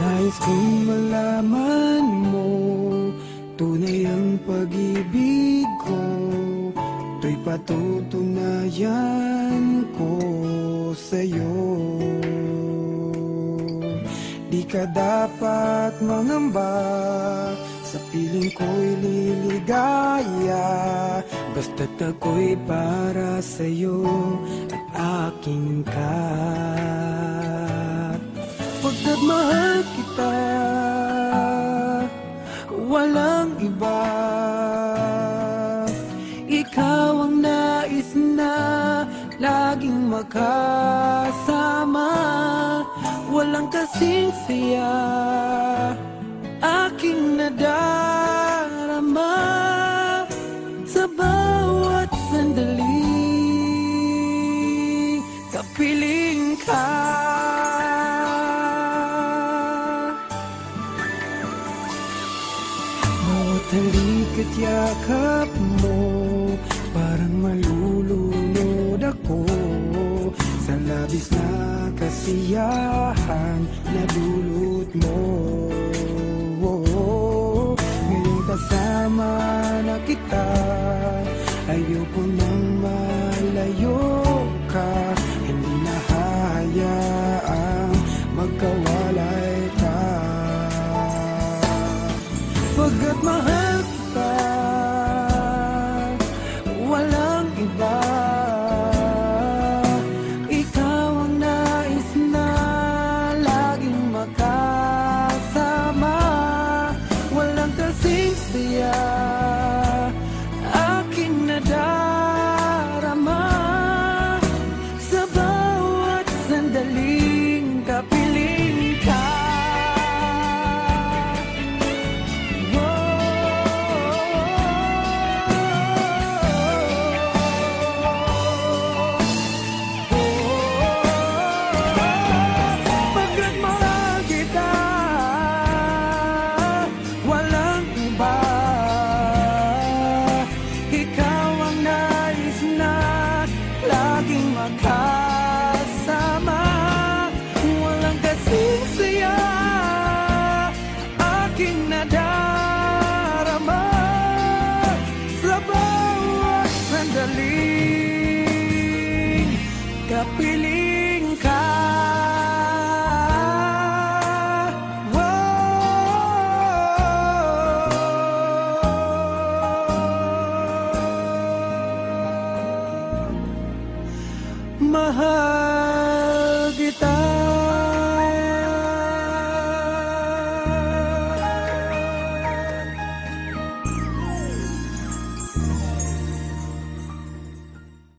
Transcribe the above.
Nais kong malaman mo, tunay ang pag-ibig ko, to'y patutunayan ko sa'yo. Di ka dapat mangamba, sa piling ko'y liligaya, basta't ako'y para sa'yo at aking ka. Pagkat mahal kita, walang iba. Ikaw ang nais na laging makasama, walang kasing saya aking nadarama sa bawat sandali. Kapiling ka, bawat halik at yakap mo, parang malulunod ako sa labis na kasiyahan na dulot mo. Ngayong kasama na kita, ayoko nang malayo ka, hindi na hayaang magkawalay ka. Pagkat mahal kita, walang iba. Ikaw ang nais na laging makasama, walang kasing saya aking nadarama sa bawat sandaling kapiling ka. Pagkat mahal kita, walang iba. Ikaw ang nais na laging makasama, walang kasing saya aking nadarama sa bawat sandaling kapiling ka. Mahal kita.